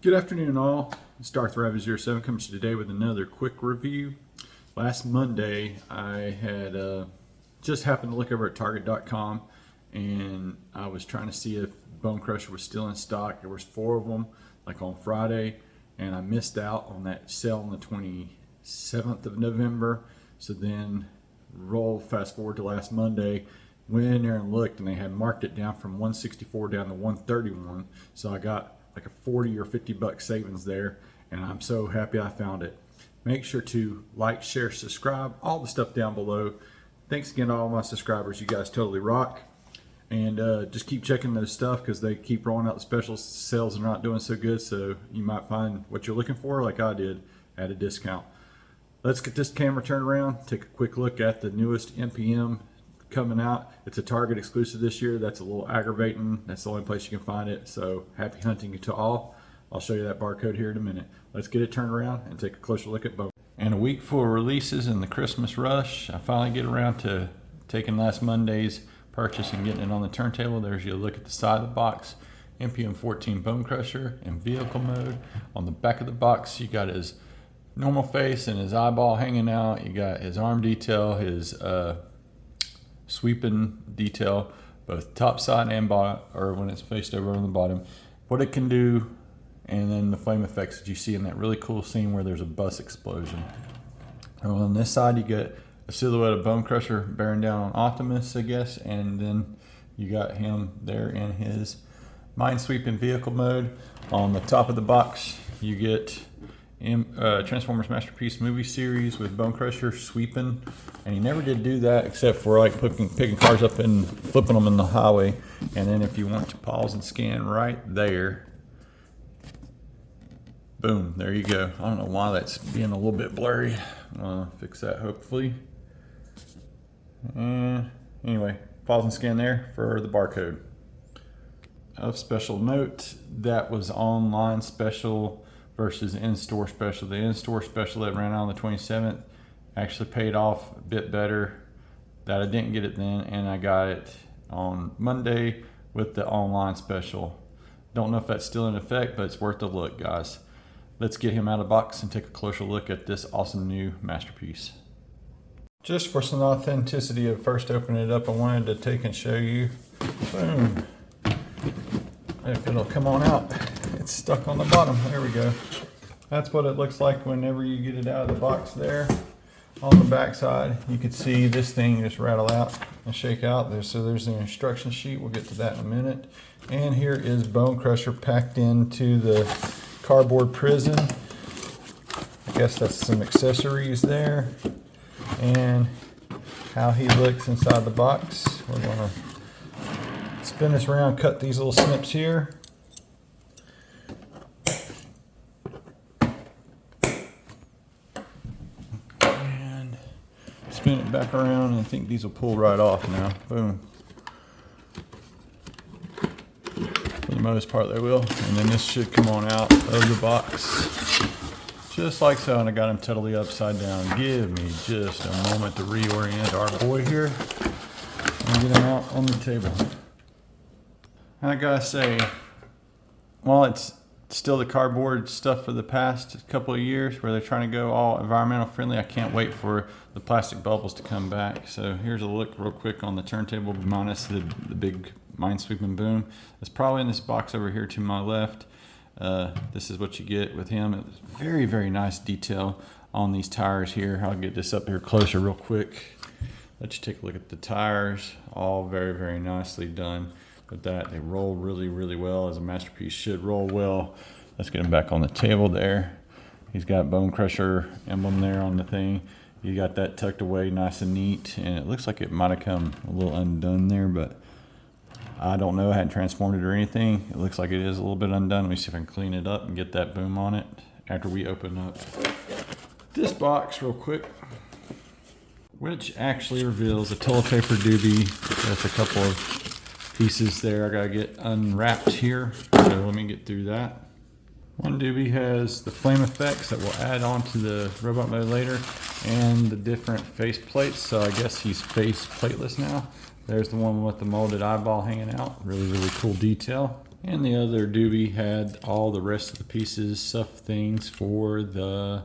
Good afternoon all, it's Darth Rabbit07 coming to you today with another quick review. Last Monday I had just happened to look over at Target.com and I was trying to see if Bonecrusher was still in stock. There was 4 of them like on Friday and I missed out on that sale on the 27th of November. So then fast forward to last Monday, went in there and looked and they had marked it down from 164 down to 131. So I got like a 40 or 50 buck savings there, and I'm so happy I found it. Make sure to like, share, subscribe, all the stuff down below. Thanks again to all my subscribers. You guys totally rock. And just keep checking those stuff because they keep rolling out the special sales and not doing so good, so you might find what you're looking for like I did at a discount. Let's get this camera turned around, take a quick look at the newest MPM coming out. It's a Target exclusive this year. That's a little aggravating. That's the only place you can find it. So happy hunting to all. I'll show you that barcode here in a minute. Let's get it turned around and take a closer look at both. And a week full of releases in the Christmas rush. I finally get around to taking last Monday's purchase and getting it on the turntable. There's your look at the side of the box. MPM-14 Bonecrusher in vehicle mode. On the back of the box, you got his normal face and his eyeball hanging out. You got his arm detail, his sweeping detail, both top side and bottom, or when it's faced over on the bottom, what it can do, and then the flame effects that you see in that really cool scene where there's a bus explosion. And on this side you get a silhouette of Bonecrusher bearing down on Optimus, I guess, and then you got him there in his mine-sweeping vehicle mode. On the top of the box you get Transformers Masterpiece movie series with Bonecrusher sweeping, and he never did do that except for like picking cars up and flipping them in the highway. And then if you want to pause and scan right there, boom, there you go. I don't know why that's being a little bit blurry. I'll fix that hopefully. And anyway, pause and scan there for the barcode. Of special note, that was online special versus in-store special. The in-store special that ran out on the 27th actually paid off a bit better. That I didn't get it then, and I got it on Monday with the online special. Don't know if that's still in effect, but it's worth a look, guys. Let's get him out of the box and take a closer look at this awesome new masterpiece. Just for some authenticity of first opening it up, I wanted to take and show you. Boom. If it'll come on out. It's stuck on the bottom. There we go. That's what it looks like whenever you get it out of the box there. On the back side, you can see this thing just rattle out and shake out. So there's the instruction sheet. We'll get to that in a minute. And here is Bonecrusher packed into the cardboard prison. I guess that's some accessories there. And how he looks inside the box. We're going to spin this around, cut these little snips here. And spin it back around, and I think these will pull right off now. Boom. For the most part they will. And then this should come on out of the box. Just like so, and I got him totally upside down. Give me just a moment to reorient our boy here and get him out on the table. I gotta say, while it's still the cardboard stuff for the past couple of years where they're trying to go all environmental friendly, I can't wait for the plastic bubbles to come back. So here's a look real quick on the turntable minus the big mine-sweeping boom. It's probably in this box over here to my left. This is what you get with him. It's very, very nice detail on these tires here. I'll get this up here closer real quick. Let you take a look at the tires. All very, very nicely done. With that, they roll really, really well, as a masterpiece should roll well. Let's get him back on the table there. He's got Bonecrusher emblem there on the thing. You got that tucked away nice and neat, and it looks like it might have come a little undone there, but I don't know. I hadn't transformed it or anything. It looks like it is a little bit undone. Let me see if I can clean it up and get that boom on it after we open up this box real quick, which actually reveals a toilet paper doobie with a couple of pieces there I gotta get unwrapped here, so let me get through that. One doobie has the flame effects that we'll add on to the robot mode later, and the different face plates, so I guess he's face plateless now. There's the one with the molded eyeball hanging out, really, really cool detail. And the other doobie had all the rest of the pieces, stuff, things for the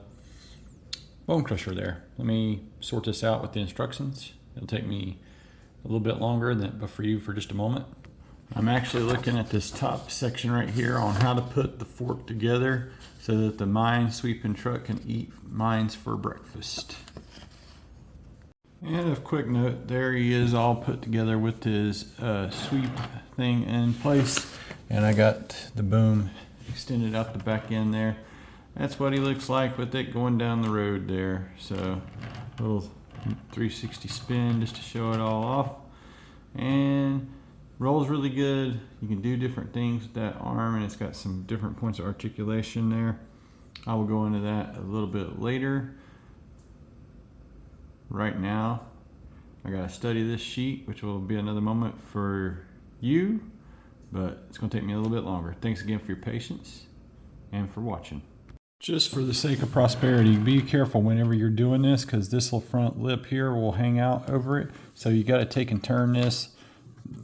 Bonecrusher there. Let me sort this out with the instructions. It'll take me a little bit longer but for you for just a moment. I'm actually looking at this top section right here on how to put the fork together so that the mine sweeping truck can eat mines for breakfast. And a quick note, there he is all put together with his sweep thing in place. And I got the boom extended out the back end there. That's what he looks like with it going down the road there. So a little 360 spin just to show it all off. And rolls really good. You can do different things with that arm, and it's got some different points of articulation there. I will go into that a little bit later. Right now, I gotta study this sheet, which will be another moment for you, but it's gonna take me a little bit longer. Thanks again for your patience and for watching. Just for the sake of prosperity, be careful whenever you're doing this, because this little front lip here will hang out over it. So you gotta take and turn this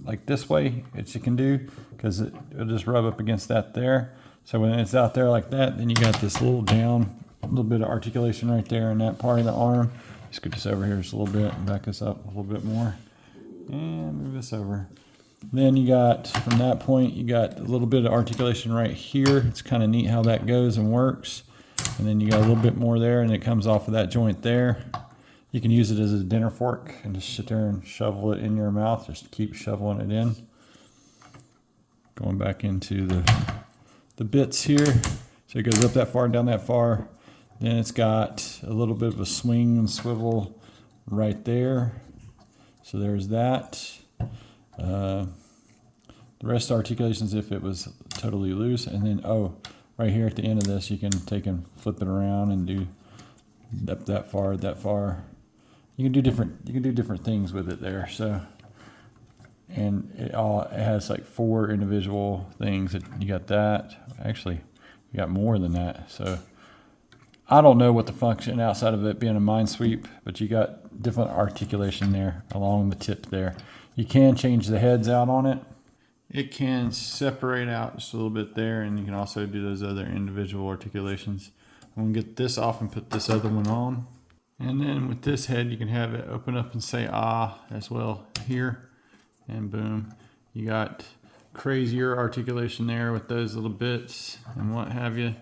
like this way, which you can do, because it'll just rub up against that there. So when it's out there like that, then you got this little down, a little bit of articulation right there in that part of the arm. Scoot this over here just a little bit and back this up a little bit more. And move this over. Then you got, from that point, you got a little bit of articulation right here. It's kind of neat how that goes and works. And then you got a little bit more there, and it comes off of that joint there. You can use it as a dinner fork and just sit there and shovel it in your mouth. Just keep shoveling it in. Going back into the bits here. So it goes up that far and down that far. Then it's got a little bit of a swing and swivel right there. So there's that. The rest of articulations if it was totally loose. And then, oh, right here at the end of this, you can take and flip it around and do that far, that far. You can do different things with it there. So, and it has like 4 individual things that you got that. Actually, you got more than that. So I don't know what the function outside of it being a mine sweep, but you got different articulation there along the tip there. You can change the heads out on it. It can separate out just a little bit there, and you can also do those other individual articulations. I'm gonna get this off and put this other one on. And then with this head, you can have it open up and say ah as well here, and boom. You got crazier articulation there with those little bits and what have you.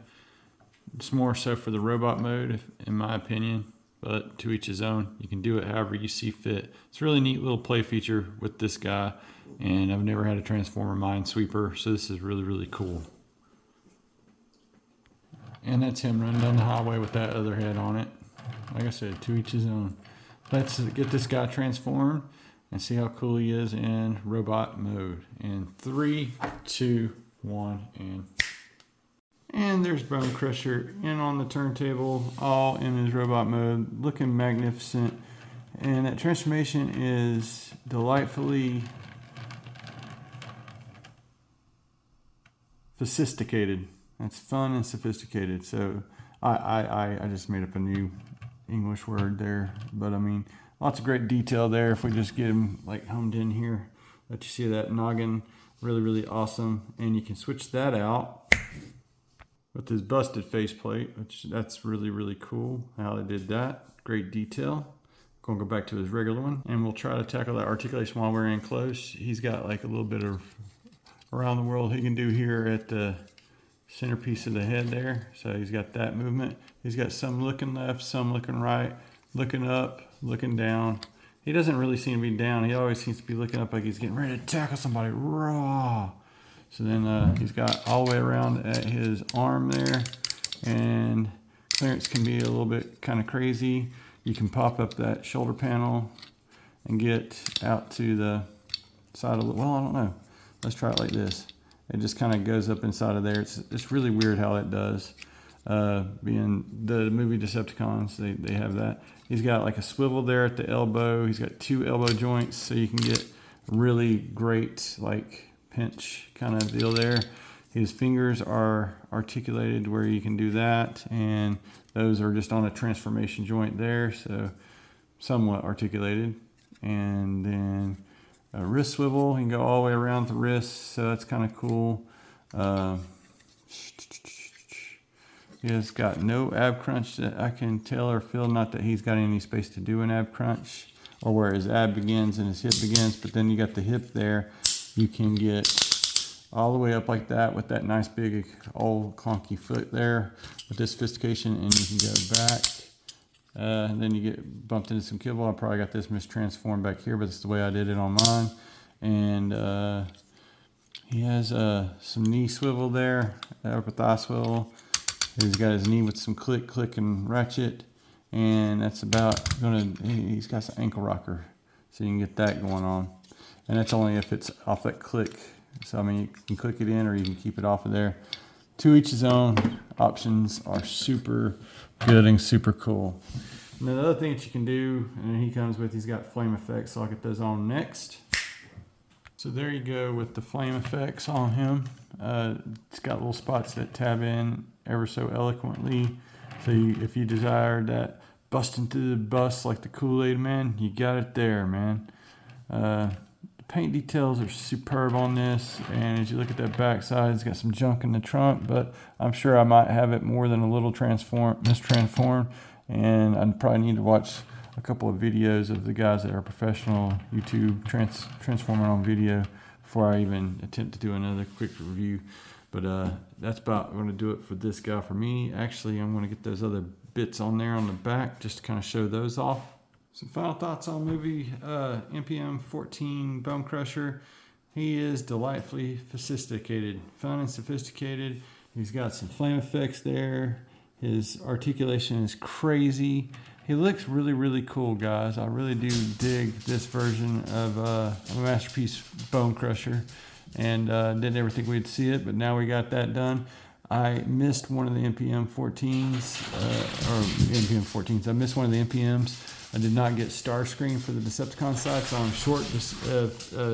It's more so for the robot mode, in my opinion, but to each his own. You can do it however you see fit. It's a really neat little play feature with this guy, and I've never had a Transformer Minesweeper, so this is really, really cool. And that's him running down the highway with that other head on it. Like I said, to each his own. Let's get this guy transformed and see how cool he is in robot mode. In 3, 2, 1, and there's Bonecrusher in on the turntable, all in his robot mode, looking magnificent. And that transformation is delightfully sophisticated. That's fun and sophisticated. So I just made up a new English word there, but I mean, lots of great detail there. If we just get him like homed in here, let you see that noggin, really, really awesome. And you can switch that out with his busted faceplate, which that's really, really cool how they did that. Great detail. Gonna go back to his regular one, and we'll try to tackle that articulation while we're in close. He's got like a little bit of around the world he can do here at the centerpiece of the head there. So he's got that movement. He's got some looking left, some looking right, looking up, looking down. He doesn't really seem to be down. He always seems to be looking up like he's getting ready to tackle somebody raw. So then he's got all the way around at his arm there, and clearance can be a little bit kind of crazy. You can pop up that shoulder panel and get out to the side of the, well, I don't know. Let's try it like this. It just kind of goes up inside of there. It's really weird how it does. Being the movie Decepticons, they have that. He's got like a swivel there at the elbow. He's got 2 elbow joints, so you can get really great like pinch kind of deal there. His fingers are articulated where you can do that, and those are just on a transformation joint there, so somewhat articulated. And then a wrist swivel, you can go all the way around the wrist, so that's kind of cool. He has got no ab crunch that I can tell or feel. Not that he's got any space to do an ab crunch, or where his ab begins and his hip begins, but then you got the hip there. You can get all the way up like that with that nice big old clunky foot there with this sophistication, and you can go back. And then you get bumped into some kibble. I probably got this mistransformed back here, but it's the way I did it on mine. And he has some knee swivel there, upper thigh swivel. He's got his knee with some click, click, and ratchet. And that's about he's got some ankle rocker. So you can get that going on. And that's only if it's off that click. So I mean, you can click it in or you can keep it off of there. To each his own. Options are super good and super cool. And then the other thing that you can do, and he comes with, he's got flame effects, so I'll get those on next. So there you go with the flame effects on him. It's got little spots that tab in ever so eloquently. So if you desire that busting through the bus like the Kool-Aid Man, you got it there, man. The paint details are superb on this, and as you look at that back side, it's got some junk in the trunk, but I'm sure I might have it more than a little mistransformed, and I'd probably need to watch a couple of videos of the guys that are professional YouTube transforming on video before I even attempt to do another quick review. But that's about going to do it for this guy for me. Actually, I'm going to get those other bits on there on the back just to kind of show those off. Some final thoughts on movie MPM-14 Bonecrusher. He is delightfully sophisticated, fun and sophisticated. He's got some flame effects there. His articulation is crazy. He looks really, really cool, guys. I really do dig this version of a Masterpiece Bonecrusher, and didn't ever think we'd see it, but now we got that done. I missed one of the MPM-14s, or MPM-14s. I missed one of the MPMs. I did not get Starscream for the Decepticon side, so I'm short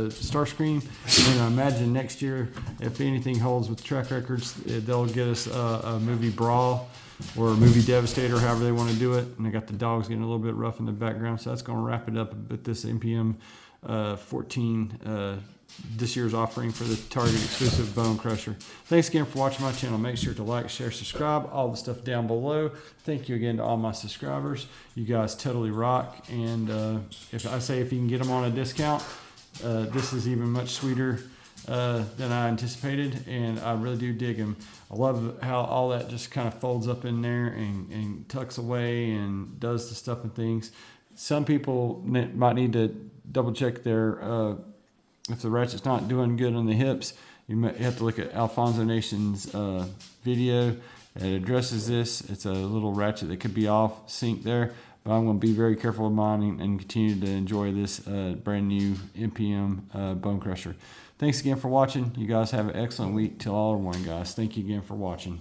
Starscream. And I imagine next year, if anything holds with track records, they'll get us a movie Brawl or a movie Devastator, however they want to do it. And I got the dogs getting a little bit rough in the background, so that's going to wrap it up with this MPM-14 this year's offering for the Target Exclusive Bonecrusher. Thanks again for watching my channel. Make sure to like, share, subscribe, all the stuff down below. Thank you again to all my subscribers. You guys totally rock. And if you can get them on a discount, this is even much sweeter than I anticipated, and I really do dig them. I love how all that just kind of folds up in there and tucks away and does the stuff and things. Some people might need to double check their if the ratchet's not doing good on the hips. You might have to look at Alfonso Nation's video. It addresses this. It's a little ratchet that could be off sync there, but I'm going to be very careful with mine and continue to enjoy this brand new MPM Bonecrusher. Thanks again for watching. You guys have an excellent week. Till all are one, guys. Thank you again for watching.